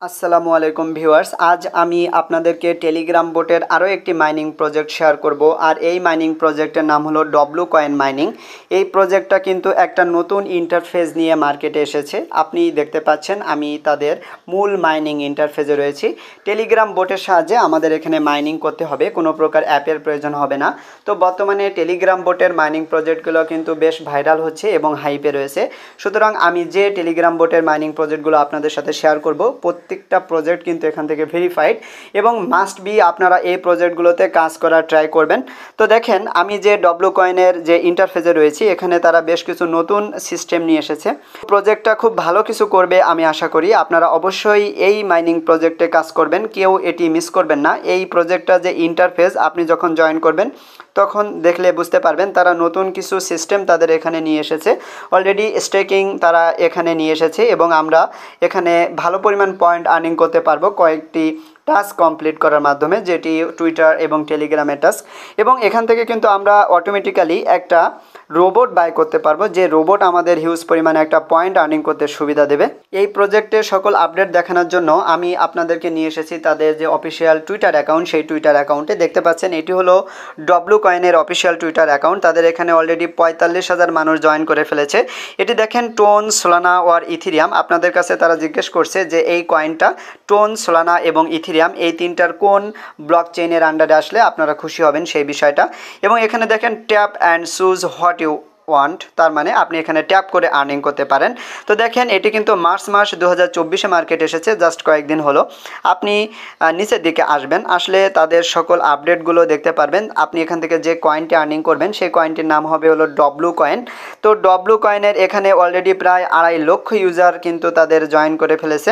আসসালামু আলাইকুম ভিউয়ার্স, আজ আমি আপনাদেরকে টেলিগ্রাম বোটের আরও একটি মাইনিং প্রজেক্ট শেয়ার করব। আর এই মাইনিং প্রজেক্টের নাম হলো ডব্লু কয়েন মাইনিং। এই প্রজেক্টটা কিন্তু একটা নতুন ইন্টারফেস নিয়ে মার্কেটে এসেছে। আপনি দেখতে পাচ্ছেন আমি তাদের মূল মাইনিং ইন্টারফেসে রয়েছি। টেলিগ্রাম বোটের সাহায্যে আমাদের এখানে মাইনিং করতে হবে, কোনো প্রকার অ্যাপের প্রয়োজন হবে না। তো বর্তমানে টেলিগ্রাম বোটের মাইনিং প্রজেক্টগুলো কিন্তু বেশ ভাইরাল হচ্ছে এবং হাইপে রয়েছে। সুতরাং আমি যে টেলিগ্রাম বোটের মাইনিং প্রজেক্টগুলো আপনাদের সাথে শেয়ার করব, প্রত্যেকটা প্রজেক্ট কিন্তু এখান থেকে ভেরিফাইড এবং মাস্ট বি আপনারা এই প্রজেক্টগুলোতে কাজ করার ট্রাই করবেন। তো দেখেন আমি যে ডব্লু কয়েনের যে ইন্টারফেসে রয়েছি, এখানে তারা বেশ কিছু নতুন সিস্টেম নিয়ে এসেছে। প্রজেক্টটা খুব ভালো কিছু করবে আমি আশা করি। আপনারা অবশ্যই এই মাইনিং প্রজেক্টে কাজ করবেন, কেউ এটি মিস করবেন না। এই প্রজেক্টটা যে ইন্টারফেস আপনি যখন জয়েন করবেন তখন দেখলে বুঝতে পারবেন তারা নতুন কিছু সিস্টেম তাদের এখানে নিয়ে এসেছে। অলরেডি স্টেকিং তারা এখানে নিয়ে এসেছে এবং আমরা এখানে ভালো পরিমাণ পয়েন্ট আর্নিং করতে পারবো কয়েকটি টাস্ক কমপ্লিট করার মাধ্যমে, যেটি টুইটার এবং টেলিগ্রামের টাস্ক। এবং এখান থেকে কিন্তু আমরা অটোমেটিক্যালি একটা রোবট বাই করতে পারবো, যে রোবট আমাদের হিউজ পরিমাণে একটা পয়েন্ট আর্নিং করতে সুবিধা দেবে। এই প্রজেক্টের সকল আপডেট দেখানোর জন্য আমি আপনাদেরকে নিয়ে এসেছি তাদের যে অফিসিয়াল টুইটার অ্যাকাউন্ট, সেই টুইটার অ্যাকাউন্টে দেখতে পাচ্ছেন এটি হলো ডব্লু কয়েনের অফিসিয়াল টুইটার অ্যাকাউন্ট। তাদের এখানে অলরেডি 45,000 মানুষ জয়েন করে ফেলেছে। এটি দেখেন টোন, সোলানা ওর ইথিরিয়াম। আপনাদের কাছে তারা জিজ্ঞেস করছে যে এই কয়েনটা টোন, সোলানা এবং ইথিরিয়াম এই তিনটার কোন ব্লক চেইনের আন্ডারে আসলে আপনারা খুশি হবেন সেই বিষয়টা। এবং এখানে দেখেন tap and choose what you want, তার মানে আপনি এখানে ট্যাপ করে আর্নিং করতে পারেন। তো দেখেন এটি কিন্তু মার্চ মাস 2024-এ মার্কেট এসেছে, জাস্ট কয়েকদিন হলো। আপনি নিচের দিকে আসবেন, আসলে তাদের সকল আপডেটগুলো দেখতে পারবেন। আপনি এখান থেকে যে কয়েনটি আর্নিং করবেন সেই কয়েনটির নাম হবে হলো ডব্লু কয়েন। তো ডব্লু কয়েনের এখানে অলরেডি প্রায় 2.5 লক্ষ ইউজার কিন্তু তাদের জয়েন করে ফেলেছে।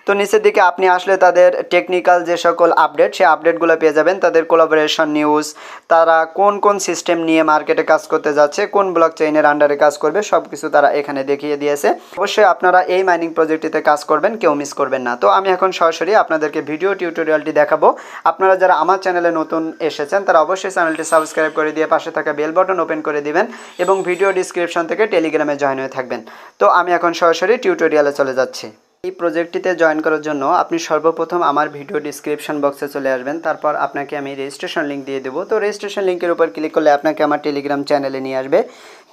তো নিচের দিকে আপনি আসলে তাদের টেকনিক্যাল যে সকল আপডেট, সেই আপডেটগুলো পেয়ে যাবেন। তাদের কোলাবোরেশন নিউজ, তারা কোন কোন সিস্টেম নিয়ে মার্কেটে কাজ করতে যাচ্ছে, কোন ব্লক চেইনের আন্ডারে কাজ করবে, সব কিছু তারা এখানে দেখিয়ে দিয়েছে। অবশ্যই আপনারা এই মাইনিং প্রজেক্টটিতে কাজ করবেন, কেউ মিস করবেন না। তো আমি এখন সরাসরি আপনাদেরকে ভিডিও টিউটোরিয়ালটি দেখাবো। আপনারা যারা আমার চ্যানেলে নতুন এসেছেন তারা অবশ্যই চ্যানেলটি সাবস্ক্রাইব করে দিয়ে পাশে থাকা বেল বাটন ওপেন করে দিবেন এবং ভিডিও ডিসক্রিপশন থেকে টেলিগ্রামে জয়েন হয়ে থাকবেন। তো আমি এখন সরাসরি টিউটোরিয়ালে চলে যাচ্ছি। এই প্রজেক্টটিতে জয়েন করার জন্য আপনি সর্বপ্রথম আমার ভিডিও ডিসক্রিপশন বক্সে চলে আসবেন। তারপর আপনাকে আমি রেজিস্ট্রেশন লিঙ্ক দিয়ে দেবো। তো রেজিস্ট্রেশন লিঙ্কের উপর ক্লিক করলে আপনাকে আমার টেলিগ্রাম চ্যানেলে নিয়ে আসবে।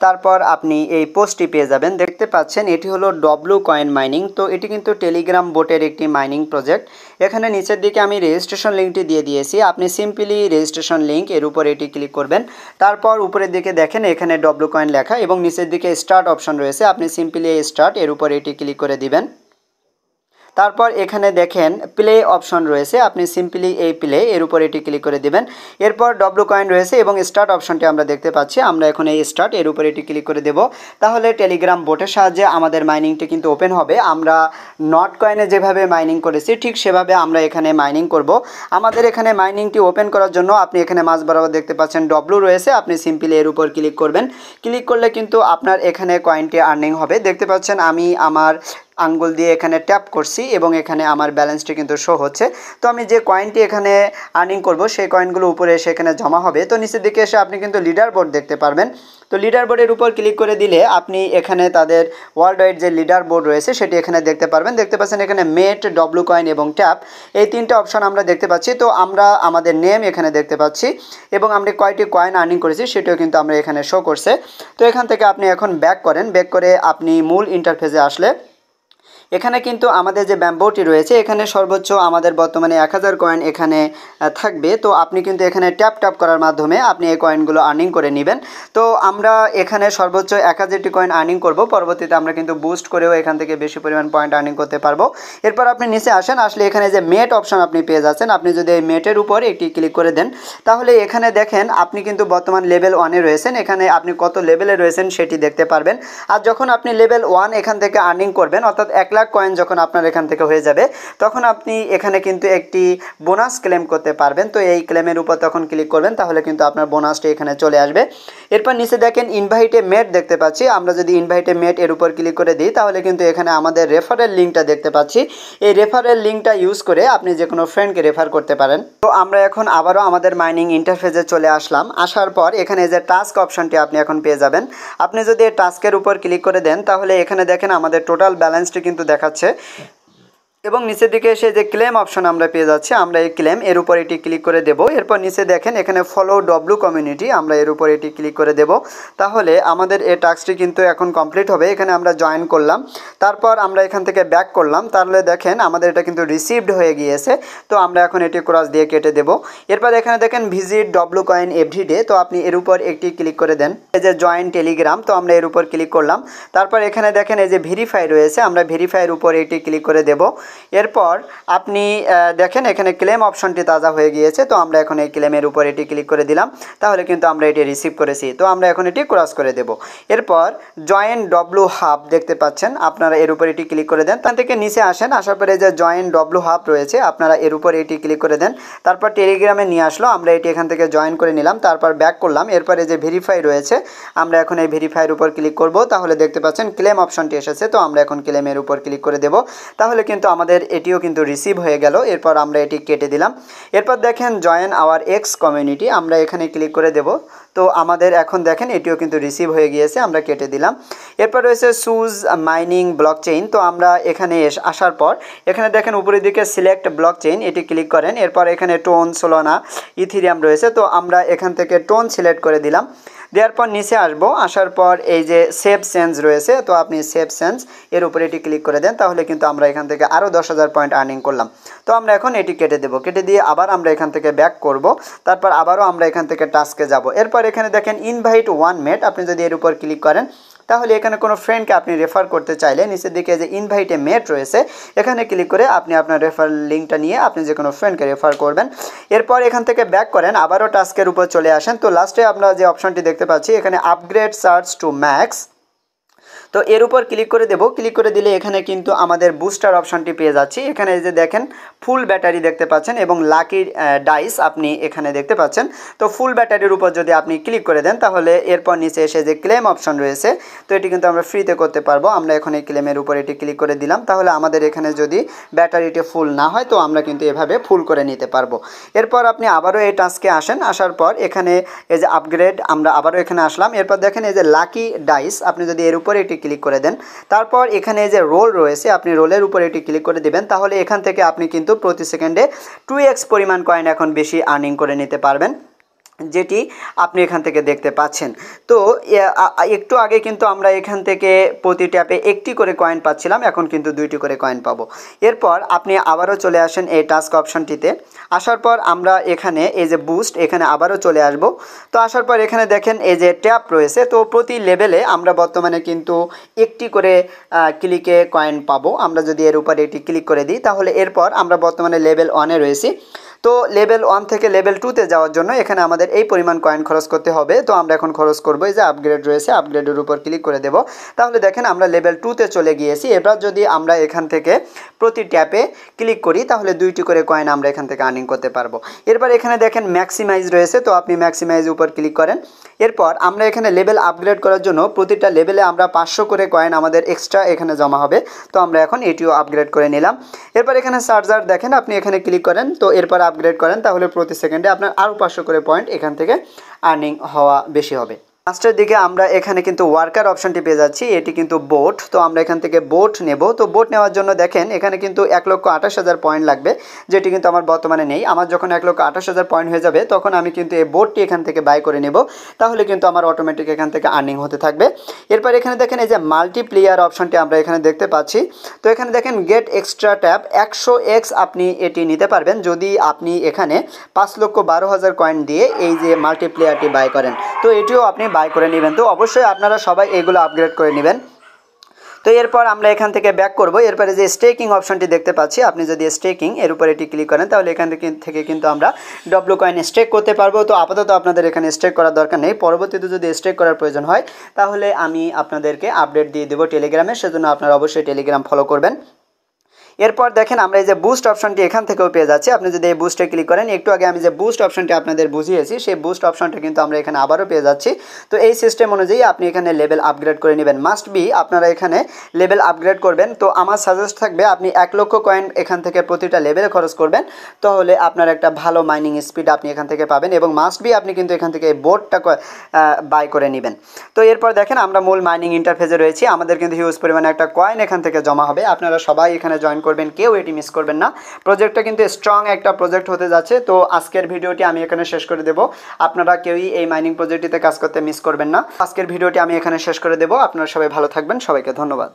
তারপর আপনি এই পোস্টটি পেয়ে যাবেন। দেখতে পাচ্ছেন এটি হলো ডব্লু কয়েন মাইনিং। তো এটি কিন্তু টেলিগ্রাম বোটের একটি মাইনিং প্রজেক্ট। এখানে নিচের দিকে আমি রেজিস্ট্রেশন লিঙ্কটি দিয়ে দিয়েছি। আপনি সিম্পলি রেজিস্ট্রেশন লিঙ্ক এর উপর এটি ক্লিক করবেন। তারপর উপরের দিকে দেখেন এখানে ডব্লু কয়েন লেখা এবং নিচের দিকে স্টার্ট অপশন রয়েছে। আপনি সিম্পলি এই স্টার্ট এর উপর এটি ক্লিক করে দিবেন। তারপর এখানে দেখেন প্লে অপশন রয়েছে, আপনি সিম্পলি এই প্লে এর উপর এটি ক্লিক করে দিবেন। এরপর ডব্লু কয়েন রয়েছে এবং স্টার্ট অপশনটি আমরা দেখতে পাচ্ছি। আমরা এখন এই স্টার্ট এর উপর এটি ক্লিক করে দেব। তাহলে টেলিগ্রাম বোটের সাহায্যে আমাদের মাইনিংটি কিন্তু ওপেন হবে। আমরা নট কয়েনে যেভাবে মাইনিং করেছি ঠিক সেভাবে আমরা এখানে মাইনিং করব। আমাদের এখানে মাইনিংটি ওপেন করার জন্য আপনি এখানে মাঝ বরাবর দেখতে পাচ্ছেন ডব্লু রয়েছে, আপনি সিম্পলি এর উপর ক্লিক করবেন। ক্লিক করলে কিন্তু আপনার এখানে কয়েনটি আর্নিং হবে। দেখতে পাচ্ছেন আমি আমার আঙ্গুল দিয়ে এখানে ট্যাপ করছি এবং এখানে আমার ব্যালেন্সটি কিন্তু শো হচ্ছে। তো আমি যে কয়েনটি এখানে আর্নিং করব সেই কয়েনগুলো উপরে এসে এখানে জমা হবে। তো নিচের দিকে এসে আপনি কিন্তু লিডার বোর্ড দেখতে পারবেন। তো লিডার বোর্ডের উপর ক্লিক করে দিলে আপনি এখানে তাদের ওয়ার্ল্ড ওয়াইড যে লিডার বোর্ড রয়েছে সেটি এখানে দেখতে পারবেন। দেখতে পাচ্ছেন এখানে মেট, ডব্লু কয়েন এবং ট্যাপ, এই তিনটে অপশন আমরা দেখতে পাচ্ছি। তো আমরা আমাদের নেম এখানে দেখতে পাচ্ছি এবং আমরা কয়টি কয়েন আর্নিং করেছি সেটাও কিন্তু আমরা এখানে শো করছে। তো এখান থেকে আপনি এখন ব্যাক করেন, ব্যাক করে আপনি মূল ইন্টারফেসে আসলে এখানে কিন্তু আমাদের যে ব্যাম্বোটি রয়েছে এখানে সর্বোচ্চ আমাদের বর্তমানে 1000 কয়েন এখানে থাকবে। তো আপনি কিন্তু এখানে ট্যাপ ট্যাপ করার মাধ্যমে আপনি এই কয়েনগুলো আর্নিং করে নেবেন। তো আমরা এখানে সর্বোচ্চ 1000টি কয়েন আর্নিং করব। পরবর্তীতে আমরা কিন্তু বুস্ট করেও এখান থেকে বেশি পরিমাণ পয়েন্ট আর্নিং করতে পারবো। এরপর আপনি নিচে আসেন, আসলে এখানে যে মেট অপশন আপনি পেয়ে যাচ্ছেন, আপনি যদি এই মেটের উপর একটি ক্লিক করে দেন তাহলে এখানে দেখেন আপনি কিন্তু বর্তমান লেভেল 1-এ রয়েছেন। এখানে আপনি কত লেভেলে রয়েছেন সেটি দেখতে পারবেন। আর যখন আপনি লেভেল 1 এখান থেকে আর্নিং করবেন, অর্থাৎ 1 লাখ কয়েন যখন আপনার এখান থেকে হয়ে যাবে তখন আপনি এখানে কিন্তু একটি বোনাস ক্লেম করতে পারবেন। তো এই ক্লেমের উপর তখন ক্লিক করবেন তাহলে কিন্তু আপনার বোনাসটি এখানে চলে আসবে। এরপর নিচে দেখেন ইনভাইটে মেট দেখতে পাচ্ছি। আমরা যদি ইনভাইটে মেট এর উপর ক্লিক করে দিই তাহলে কিন্তু এখানে আমাদের রেফারেল লিঙ্কটা দেখতে পাচ্ছি। এই রেফারেল লিঙ্কটা ইউজ করে আপনি যে কোনো ফ্রেন্ডকে রেফার করতে পারেন। তো আমরা এখন আবারও আমাদের মাইনিং ইন্টারফেসে চলে আসলাম। আসার পর এখানে যে টাস্ক অপশনটি আপনি এখন পেয়ে যাবেন। আপনি যদি এই টাস্কের উপর ক্লিক করে দেন তাহলে এখানে দেখেন আমাদের টোটাল ব্যালেন্সটি কিন্তু দেখাচ্ছে। এবং নিচের দিকে এসে যে ক্লেম অপশন আমরা পেয়ে যাচ্ছি, আমরা এই ক্লেম এর উপর এটি ক্লিক করে দেব। এরপর নিচে দেখেন এখানে ফলো ডব্লু কমিউনিটি, আমরা এর উপর এটি ক্লিক করে দেব। তাহলে আমাদের এই টাস্কটি কিন্তু এখন কমপ্লিট হবে। এখানে আমরা জয়েন করলাম, তারপর আমরা এখান থেকে ব্যাক করলাম, তাহলে দেখেন আমাদের এটা কিন্তু রিসিভড হয়ে গিয়েছে। তো আমরা এখন এটি ক্রস দিয়ে কেটে দেব। এরপর এখানে দেখেন ভিজিট ডব্লু কয়েন এভরিডে, তো আপনি এর উপর একটি ক্লিক করে দেন। এই যে জয়েন টেলিগ্রাম, তো আমরা এর উপর ক্লিক করলাম। তারপর এখানে দেখেন এই যে ভেরিফাই রয়েছে, আমরা ভেরিফাইয়ের উপর এটি ক্লিক করে দেব। এরপর আপনি দেখেন এখানে ক্লেম অপশনটি তাজা হয়ে গিয়েছে, তো আমরা এখন এই ক্লেমের উপর এটি ক্লিক করে দিলাম। তাহলে কিন্তু আমরা এটি রিসিভ করেছি, তো আমরা এখন এটি ক্রস করে দেব। এরপর জয়েন ডব্লু হাব দেখতে পাচ্ছেন, আপনারা এর উপর এটি ক্লিক করে দেন। তার থেকে নিচে আসেন, আসার পরে যে জয়েন ডব্লু হাব রয়েছে আপনারা এর উপর এটি ক্লিক করে দেন। তারপর টেলিগ্রামে নিয়ে আসলো, আমরা এটি এখান থেকে জয়েন করে নিলাম, তারপর ব্যাক করলাম। এরপরে যে ভেরিফাই রয়েছে আমরা এখন এই ভেরিফাইয়ের উপর ক্লিক করব। তাহলে দেখতে পাচ্ছেন ক্লেম অপশনটি এসেছে, তো আমরা এখন ক্লেমের উপর ক্লিক করে দেব। তাহলে কিন্তু আমাদের এটিও কিন্তু রিসিভ হয়ে গেল। এরপর আমরা এটি কেটে দিলাম। এরপর দেখেন জয়েন আওয়ার এক্স কমিউনিটি, আমরা এখানে ক্লিক করে দেব। তো আমাদের এখন দেখেন এটিও কিন্তু রিসিভ হয়ে গিয়েছে, আমরা কেটে দিলাম। এরপর রয়েছে সুজ মাইনিং ব্লকচেইন, তো আমরা এখানে আসার পর এখানে দেখেন উপরের দিকে সিলেক্ট ব্লকচেইন, এটি ক্লিক করেন। এরপর এখানে টোন, সোলানা, ইথিরিয়াম রয়েছে, তো আমরা এখান থেকে টোন সিলেক্ট করে দিলাম। দেওয়ার পর নিচে আসবো, আসার পর এই যে সেভ চেঞ্জ রয়েছে, তো আপনি সেভ চেঞ্জ এর উপরে এটি ক্লিক করে দেন। তাহলে কিন্তু আমরা এখান থেকে আরও 10,000 পয়েন্ট আর্নিং করলাম। তো আমরা এখন এটি কেটে দেবো, কেটে দিয়ে আবার আমরা এখান থেকে ব্যাক করব। তারপর আবারও আমরা এখান থেকে টাস্কে যাব। এরপর এখানে দেখেন ইনভাইট ওয়ান মেট, আপনি যদি এর উপর ক্লিক করেন তাহলে এখানে কোনো ফ্রেন্ডকে আপনি রেফার করতে চাইলে নিচের দিকে যে ইনভাইটে মেট রয়েছে এখানে ক্লিক করে আপনি আপনার রেফার লিঙ্কটা নিয়ে আপনি যে কোনো ফ্রেন্ডকে রেফার করবেন। এরপর এখান থেকে ব্যাক করেন, আবারও টাস্কের উপর চলে আসেন। তো লাস্টে আমরা যে অপশনটি দেখতে পাচ্ছি এখানে আপগ্রেড সার্চ টু ম্যাক্স, তো এর উপর ক্লিক করে দেব। ক্লিক করে দিলে এখানে কিন্তু আমাদের বুস্টার অপশনটি পেয়ে যাচ্ছি। এখানে যে দেখেন ফুল ব্যাটারি দেখতে পাচ্ছেন এবং লাকি ডাইস আপনি এখানে দেখতে পাচ্ছেন। তো ফুল ব্যাটারির উপর যদি আপনি ক্লিক করে দেন তাহলে এরপর নিচে এসে যে ক্লেম অপশন রয়েছে, তো এটি কিন্তু আমরা ফ্রিতে করতে পারবো। আমরা এখন এই ক্লেমের উপর এটি ক্লিক করে দিলাম। তাহলে আমাদের এখানে যদি ব্যাটারিটি ফুল না হয় তো আমরা কিন্তু এভাবে ফুল করে নিতে পারবো। এরপর আপনি আবারও এই টাস্কে আসেন, আসার পর এখানে এই যে আপগ্রেড, আমরা আবারও এখানে আসলাম। এরপর দেখেন এই যে লাকি ডাইস, আপনি যদি এর উপরে এটি ক্লিক করে দেন তারপর এখানে যে রোল রয়েছে আপনি রোলের উপর এটি ক্লিক করে দিবেন। তাহলে এখান থেকে আপনি কিন্তু প্রতি সেকেন্ডে 2x পরিমাণ কয়েন এখন বেশি আর্নিং করে নিতে পারবেন, যেটি আপনি এখান থেকে দেখতে পাচ্ছেন। তো একটু আগে কিন্তু আমরা এখান থেকে প্রতি ট্যাপে একটি করে কয়েন পাচ্ছিলাম, এখন কিন্তু 2টি করে কয়েন পাবো। এরপর আপনি আবারও চলে আসেন এই টাস্ক অপশনটিতে। আসার পর আমরা এখানে এই যে বুস্ট, এখানে আবারও চলে আসব। তো আসার পর এখানে দেখেন এই যে ট্যাপ রয়েছে, তো প্রতি লেভেলে আমরা বর্তমানে কিন্তু একটি করে ক্লিকে কয়েন পাবো। আমরা যদি এর উপরে এটি ক্লিক করে দিই তাহলে এরপর আমরা বর্তমানে লেভেল 1-এ রয়েছি। তো লেভেল 1 থেকে লেভেল 2-তে যাওয়ার জন্য এখানে আমাদের এই পরিমাণ কয়েন খরচ করতে হবে। তো আমরা এখন খরচ করবো, এই যে আপগ্রেড রয়েছে আপগ্রেডের উপর ক্লিক করে দেব। তাহলে দেখেন আমরা লেভেল 2-তে চলে গিয়েছি। এবার যদি আমরা এখান থেকে প্রতি ট্যাপে ক্লিক করি তাহলে 2টি করে কয়েন আমরা এখান থেকে আর্নিং করতে পারবো। এরপর এখানে দেখেন ম্যাক্সিমাইজ রয়েছে, তো আপনি ম্যাক্সিমাইজ উপর ক্লিক করেন। এরপর আমরা এখানে লেভেল আপগ্রেড করার জন্য প্রতিটা লেভেলে আমরা 500 করে কয়েন আমাদের এক্সট্রা এখানে জমা হবে। তো আমরা এখন এটিও আপগ্রেড করে নিলাম। এরপর এখানে চার্জার দেখেন, আপনি এখানে ক্লিক করেন, তো এরপর আপগ্রেড করেন তাহলে প্রতি সেকেন্ডে আপনার আরও 500 করে পয়েন্ট এখান থেকে আর্নিং হওয়া বেশি হবে। লাস্টের দিকে আমরা এখানে কিন্তু ওয়ার্কার অপশনটি পেয়ে যাচ্ছি, এটি কিন্তু বোট। তো আমরা এখান থেকে বোট নেব। তো বোট নেওয়ার জন্য দেখেন এখানে কিন্তু 1,28,000 পয়েন্ট লাগবে, যেটি কিন্তু আমার বর্তমানে নেই। আমার যখন 1,28,000 পয়েন্ট হয়ে যাবে তখন আমি কিন্তু এই বোটটি এখান থেকে বাই করে নেব, তাহলে কিন্তু আমার অটোমেটিক এখান থেকে আর্নিং হতে থাকবে। এরপর এখানে দেখেন এই যে মাল্টিপ্লেয়ার অপশনটি আমরা এখানে দেখতে পাচ্ছি। তো এখানে দেখেন গেট এক্সট্রা ট্যাপ 100x আপনি এটি নিতে পারবেন যদি আপনি এখানে 5,12,000 কয়েন দিয়ে এই যে মাল্টিপ্লেয়ারটি বাই করেন। তো এটিও আপনি বাই করে নেবেন। তো অবশ্যই আপনারা সবাই এগুলো আপগ্রেড করে নেবেন। তো এরপর আমরা এখান থেকে ব্যাক করব। এরপরে যে স্টেকিং অপশনটি দেখতে পাচ্ছি, আপনি যদি স্টেকিং এর উপর এটি ক্লিক করেন তাহলে এখান থেকে কিন্তু আমরা ডব্লু কয়েন স্টেক করতে পারবো। তো আপাতত আপনাদের এখানে স্টেক করার দরকার নেই, পরবর্তীতে যদি স্টেক করার প্রয়োজন হয় তাহলে আমি আপনাদেরকে আপডেট দিয়ে দেবো টেলিগ্রামে, সেজন্য আপনারা অবশ্যই টেলিগ্রাম ফলো করবেন। এরপর দেখেন আমরা এই যে বুস্ট অপশনটি এখান থেকেও পেয়ে যাচ্ছি। আপনি যদি এই বুস্টে ক্লিক করেন, একটু আগে আমি যে বুস্ট অপশনটি আপনাদের বুঝিয়েছি সেই বুস্ট অপশনটা কিন্তু আমরা এখানে আবারও পেয়ে যাচ্ছি। তো এই সিস্টেম অনুযায়ী আপনি এখানে লেভেল আপগ্রেড করে নেবেন। মাস্ট বি আপনারা এখানে লেভেল আপগ্রেড করবেন। তো আমার সাজেস্ট থাকবে আপনি 1 লক্ষ কয়েন এখান থেকে প্রতিটা লেভেলে খরচ করবেন, তাহলে আপনার একটা ভালো মাইনিং স্পিড আপনি এখান থেকে পাবেন। এবং মাস্ট বি আপনি কিন্তু এখান থেকে এই বোর্ডটা বাই করে নেবেন। তো এরপর দেখেন আমরা মূল মাইনিং ইন্টারফেসে রয়েছি, আমাদের কিন্তু হিউজ পরিমাণে একটা কয়েন এখান থেকে জমা হবে। আপনারা সবাই এখানে জয়েন করবেন, কেউ এটি মিস করবেন না। প্রজেক্টটা কিন্তু স্ট্রং একটা প্রজেক্ট হতে যাচ্ছে। তো আজকের ভিডিওটি আমি এখানে শেষ করে দেব, আপনারা কেউই এই মাইনিং প্রজেক্টটিতে কাজ করতে মিস করবেন না। আজকের ভিডিওটি আমি এখানে শেষ করে দেব। আপনারা সবাই ভালো থাকবেন, সবাইকে ধন্যবাদ।